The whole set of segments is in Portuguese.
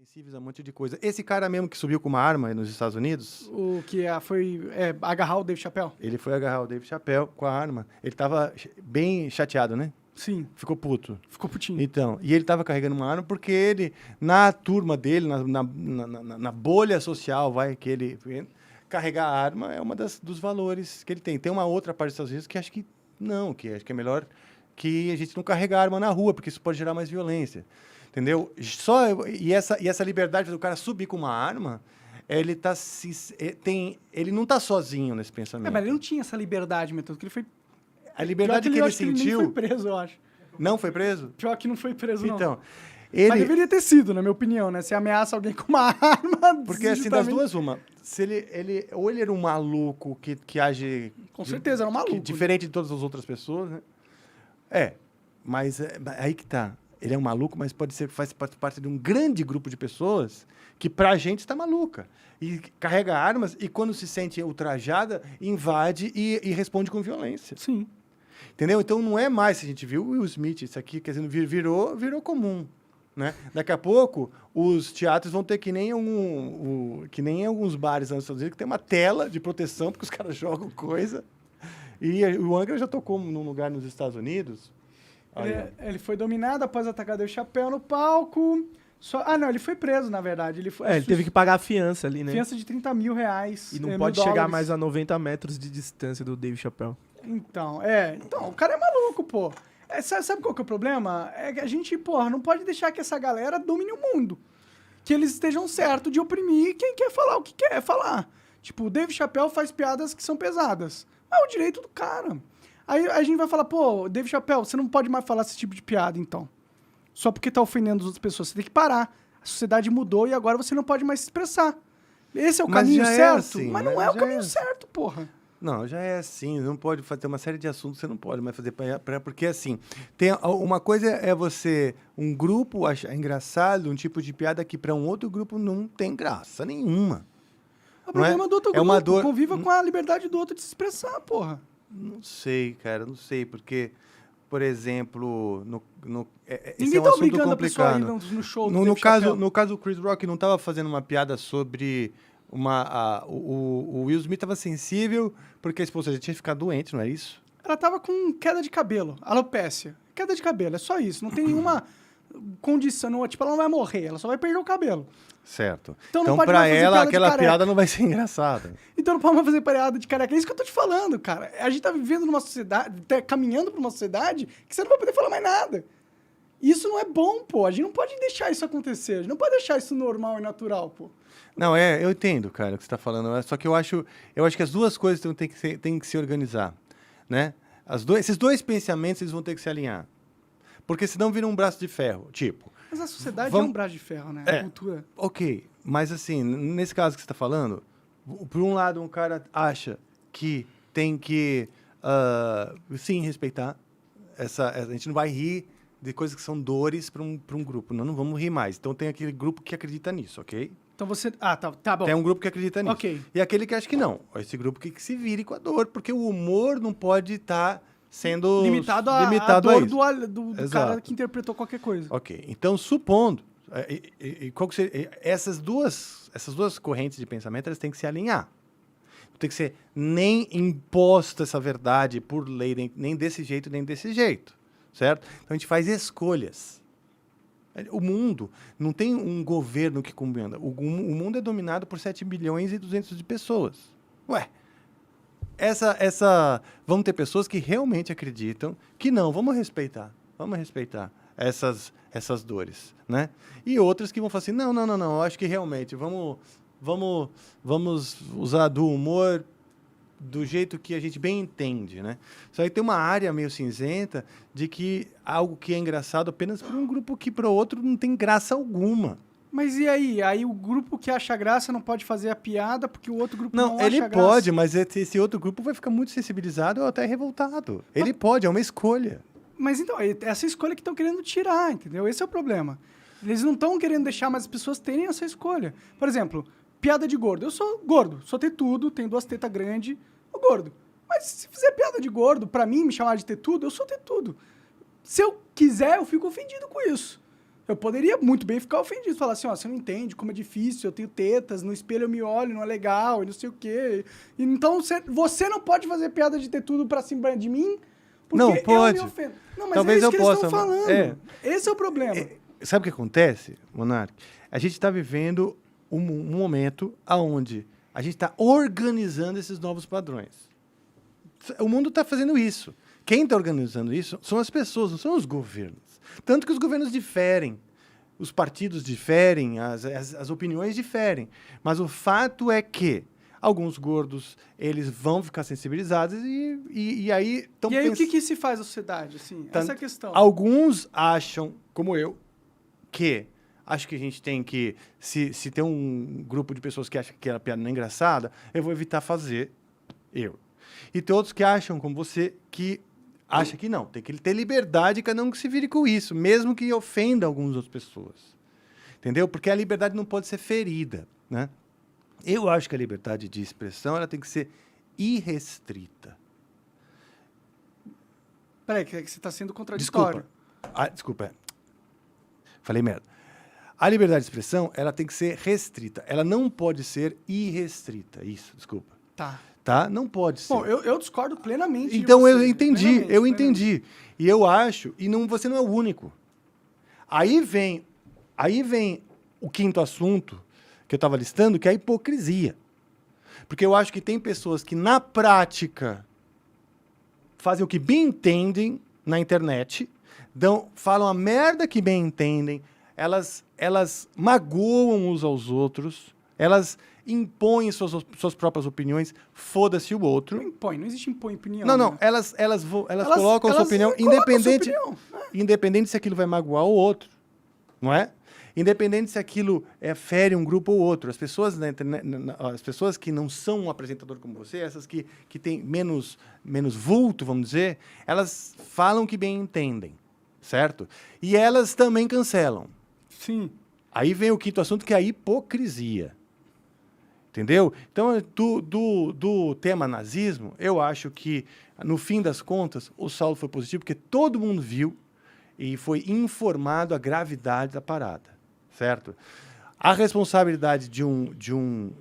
Sensíveis a um monte de coisa. Esse cara mesmo que subiu com uma arma nos Estados Unidos, O que foi agarrar o Dave Chappelle? ele foi agarrar o Dave Chappelle com a arma. Ele tava bem chateado, né? Sim, Ficou puto. ficou putinho. Então, e ele tava carregando uma arma porque ele, na turma dele, na bolha social, que ele... Carregar a arma é uma dos valores que ele tem. Tem uma outra parte dos Estados Unidos que acho que não, que acho que é melhor que a gente não carregar a arma na rua, porque isso pode gerar mais violência. Entendeu? E essa liberdade do cara subir com uma arma, ele não tá sozinho nesse pensamento. Mas ele não tinha essa liberdade, Metodo, que ele foi... A liberdade que eu ele acho que ele nem sentiu... foi preso, eu acho. Não foi preso? Pior que não foi preso, não. Então, Mas deveria ter sido, na minha opinião, né? Se ameaça alguém com uma arma... Porque assim, das duas, uma. Se ou ele era um maluco que age... Com certeza, era um maluco. Diferente de todas as outras pessoas, né? Mas aí que tá. Ele é um maluco, mas pode ser que faz parte de um grande grupo de pessoas que pra gente está maluca. E carrega armas e quando se sente ultrajada, invade e responde com violência. Sim. Entendeu? Então não é mais, se a gente viu o Will Smith, isso aqui, quer dizer, virou comum. Né? Daqui a pouco, os teatros vão ter que nem alguns bares nos Estados Unidos, que tem uma tela de proteção, porque os caras jogam coisa. E o Angra já tocou num lugar nos Estados Unidos. Ele foi dominado após atacar Dave Chappelle no palco. Não, ele foi preso, na verdade. Ele teve que pagar a fiança ali, né? Fiança de $30 mil. E não pode chegar mais a 90 metros de distância do Dave Chappelle. Então, o cara é maluco, pô. Sabe qual que é o problema? É que a gente, porra, não pode deixar que essa galera domine o mundo. Que eles estejam certos de oprimir quem quer falar o que quer falar. Tipo, o Dave Chappelle faz piadas que são pesadas. É o direito do cara. Aí a gente vai falar, pô, Dave Chappelle, você não pode mais falar esse tipo de piada, então. Só porque tá ofendendo as outras pessoas. Você tem que parar. A sociedade mudou e agora você não pode mais se expressar. Esse é o caminho certo? Assim, mas não é o caminho certo, porra. Não, já é assim, não pode fazer uma série de assuntos, você não pode mais fazer porque assim, uma coisa é você, um grupo achar engraçado, um tipo de piada que para um outro grupo não tem graça nenhuma. O problema do outro grupo, uma dor... conviva com a liberdade do outro de se expressar, porra. Não sei, cara, não sei, porque, por exemplo, Ninguém é um tá assunto obrigando complicado. a pessoa a ir no show do No caso, o Chris Rock não estava fazendo uma piada sobre... o Will Smith estava sensível porque a esposa já tinha ficado doente, não é isso? Ela tava com queda de cabelo, alopécia. Queda de cabelo, é só isso. Não tem nenhuma condição, ela não vai morrer, ela só vai perder o cabelo. Certo. Então para ela, aquela piada não vai ser engraçada. Então não pode mais fazer piada de careca. É isso que eu tô te falando, cara. A gente tá vivendo numa sociedade, caminhando pra uma sociedade que você não vai poder falar mais nada. Isso não é bom, pô. A gente não pode deixar isso acontecer. A gente não pode deixar isso normal e natural, pô. Não, eu entendo, cara, o que você está falando. Só que eu acho que as duas coisas têm que se organizar, né? Esses dois pensamentos eles vão ter que se alinhar. Porque senão vira um braço de ferro, tipo... Mas a sociedade é um braço de ferro, né? A cultura. Ok, mas assim, nesse caso que você está falando, por um lado, um cara acha que tem que, sim, respeitar. A gente não vai rir de coisas que são dores para um grupo. Não vamos rir mais. Então tem aquele grupo que acredita nisso, ok? Então você... tá bom. Tem um grupo que acredita nisso. Ok. E aquele que acha que não. Esse grupo que se vire com a dor, porque o humor não pode estar sendo limitado à dor do cara que interpretou qualquer coisa. Ok. Então, supondo... qual que seria, essas duas correntes de pensamento elas têm que se alinhar. Não tem que ser nem imposta essa verdade por lei, nem desse jeito, nem desse jeito. Certo? Então, a gente faz escolhas. O mundo não tem um governo que comanda. O mundo é dominado por 7 bilhões e 200 de pessoas. Ué, vamos ter pessoas que realmente acreditam que não, vamos respeitar essas dores, né? E outras que vão falar assim, não, eu acho que realmente vamos usar do humor do jeito que a gente bem entende, né? Só que tem uma área meio cinzenta de que algo que é engraçado apenas para um grupo que para o outro não tem graça alguma. Mas e aí? Aí o grupo que acha graça não pode fazer a piada porque o outro grupo não acha graça? Não, ele pode, mas esse outro grupo vai ficar muito sensibilizado ou até revoltado. Ele pode, é uma escolha. Mas então, essa escolha que estão querendo tirar, entendeu? Esse é o problema. Eles não estão querendo deixar mais as pessoas terem essa escolha. Por exemplo, piada de gordo. Eu sou gordo, sou tetudo, tenho 2 tetas grandes, sou gordo. Mas se fizer piada de gordo, pra mim, me chamar de tetudo, eu sou tetudo. Se eu quiser, eu fico ofendido com isso. Eu poderia muito bem ficar ofendido, falar assim, ó, você não entende como é difícil, eu tenho tetas, no espelho eu me olho, não é legal, e não sei o quê. Então, você não pode fazer piada de ter tudo pra cima de mim, porque Não, pode. eu me ofendo. Não, mas Talvez é isso eu que eles possa, estão falando. é. Esse é o problema. Sabe o que acontece, Monark? A gente está vivendo um momento onde a gente está organizando esses novos padrões. O mundo está fazendo isso. Quem está organizando isso são as pessoas, não são os governos. Tanto que os governos diferem, os partidos diferem, as opiniões diferem. Mas o fato é que alguns gordos, eles vão ficar sensibilizados e aí estão E aí, o que se faz na sociedade? Assim, essa é a questão. Alguns acham, como eu, que acho que a gente tem que, se tem um grupo de pessoas que acham que a piada não é engraçada, eu vou evitar fazer eu. E tem outros que acham, como você, que acha que não. Tem que ter liberdade, cada um que se vire com isso, mesmo que ofenda algumas outras pessoas. Entendeu? Porque a liberdade não pode ser ferida, né? Eu acho que a liberdade de expressão ela tem que ser irrestrita. Peraí, que você está sendo contraditório. Desculpa. Falei merda. A liberdade de expressão ela tem que ser restrita. Ela não pode ser irrestrita. Isso, desculpa. Tá? Não pode ser. Bom, eu discordo plenamente. Então, de eu você. entendi. Eu entendi. E eu acho, e não, você não é o único. Aí vem o quinto assunto que eu estava listando, que é a hipocrisia. Porque eu acho que tem pessoas que, na prática, fazem o que bem entendem na internet, falam a merda que bem entendem, elas magoam uns aos outros, elas impõem suas próprias opiniões, foda-se o outro. Não impõe, não existe impõe opinião. Não, né? elas colocam a sua opinião, independente, sua opinião, né? independente se aquilo vai magoar o outro, não é? Independente se aquilo fere um grupo ou outro. As pessoas, as pessoas que não são um apresentador como você, essas que têm menos vulto, vamos dizer, elas falam que bem entendem, certo? E elas também cancelam. Sim. Aí vem o quinto assunto, que é a hipocrisia. Entendeu? Então, do tema nazismo, eu acho que, no fim das contas, o saldo foi positivo, porque todo mundo viu e foi informado a gravidade da parada, certo? A responsabilidade de um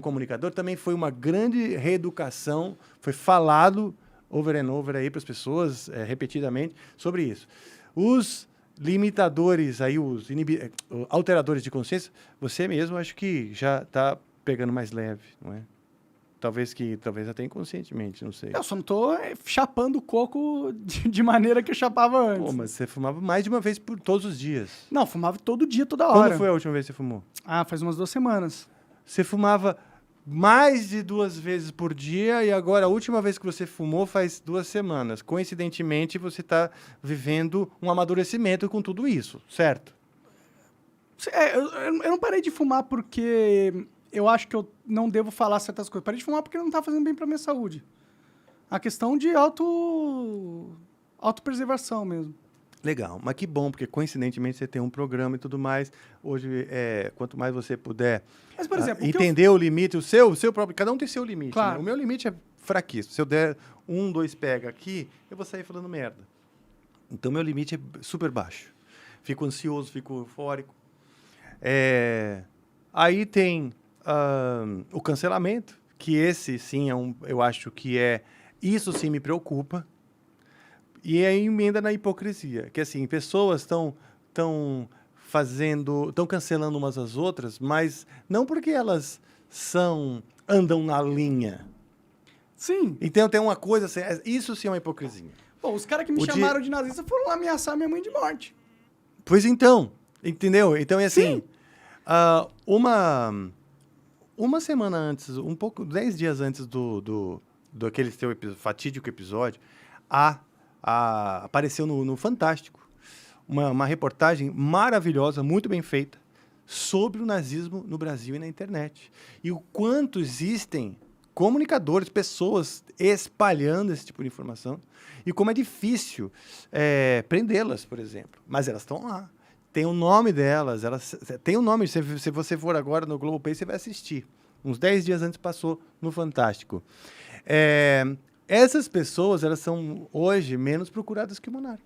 comunicador também foi uma grande reeducação, foi falado over and over aí para as pessoas, repetidamente, sobre isso. Os limitadores, aí, os alteradores de consciência, você mesmo acho que já está pegando mais leve, não é? Talvez até inconscientemente, não sei. Eu só não tô chapando o coco de maneira que eu chapava antes. Pô, mas você fumava mais de uma vez por todos os dias. Não, fumava todo dia, toda hora. Quando foi a última vez que você fumou? Ah, faz umas 2 semanas. Você fumava mais de 2 vezes por dia e agora a última vez que você fumou faz 2 semanas. Coincidentemente, você está vivendo um amadurecimento com tudo isso, certo? Eu não parei de fumar porque eu acho que eu não devo falar certas coisas. Parei de fumar porque não tá fazendo bem pra minha saúde. A questão de autopreservação mesmo. Legal, mas que bom, porque coincidentemente você tem um programa e tudo mais. Hoje, quanto mais você puder Mas, por exemplo, entender o limite, o seu próprio. Cada um tem seu limite. Claro. Né? O meu limite é fraquíssimo. Se eu der 1, 2 pega aqui, eu vou sair falando merda. Então, meu limite é super baixo. Fico ansioso, fico eufórico. Aí tem o cancelamento, que esse sim eu acho que isso sim me preocupa. E a emenda na hipocrisia, que assim, pessoas estão cancelando umas às outras, mas não porque elas andam na linha. Sim. Então tem uma coisa assim, isso sim é uma hipocrisia. Bom, os caras que me chamaram de nazista foram lá ameaçar minha mãe de morte. Pois então, entendeu? Então é assim, uma semana antes, 10 dias antes do aquele seu fatídico episódio, apareceu no Fantástico uma reportagem maravilhosa, muito bem feita, sobre o nazismo no Brasil e na internet. E o quanto existem comunicadores, pessoas espalhando esse tipo de informação, e como é difícil prendê-las, por exemplo. Mas elas estão lá. Tem o nome delas, tem o nome. Se você for agora no Globoplay, você vai assistir. Uns 10 dias antes passou no Fantástico. Essas pessoas, elas são hoje menos procuradas que o Monark.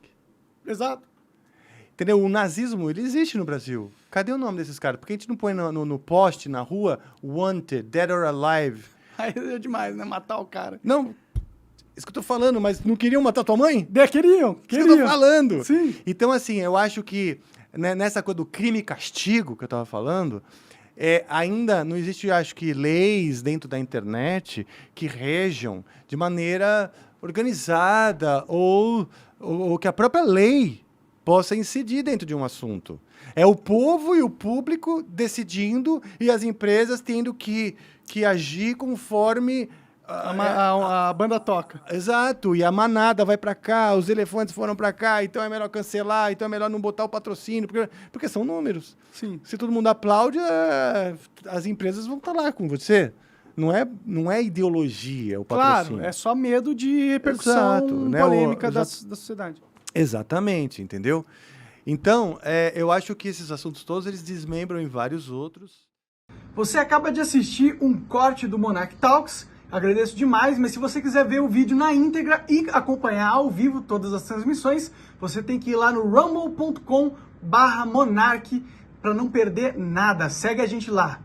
Exato. Entendeu? O nazismo, ele existe no Brasil. Cadê o nome desses caras? Por que a gente não põe no poste, na rua, wanted, dead or alive? Aí é demais, né? Matar o cara. Não, isso que eu tô falando, mas não queriam matar tua mãe? Queriam. Isso que eu tô falando. Sim. Então, assim, eu acho que né, nessa coisa do crime e castigo que eu tava falando, ainda não existe, acho que, leis dentro da internet que rejam de maneira organizada ou que a própria lei possa incidir dentro de um assunto. É o povo e o público decidindo e as empresas tendo que agir conforme... A banda toca. Exato, e a manada vai pra cá, os elefantes foram pra cá, então é melhor cancelar, então é melhor não botar o patrocínio, porque são números. Sim. Se todo mundo aplaude, as empresas vão estar lá com você. Não é ideologia o patrocínio. Claro, é só medo de repercussão polêmica da sociedade. Exatamente, entendeu? Então, eu acho que esses assuntos todos, eles desmembram em vários outros. Você acaba de assistir um corte do Monarch Talks. Agradeço demais, mas se você quiser ver o vídeo na íntegra e acompanhar ao vivo todas as transmissões, você tem que ir lá no rumble.com/monarch para não perder nada. Segue a gente lá.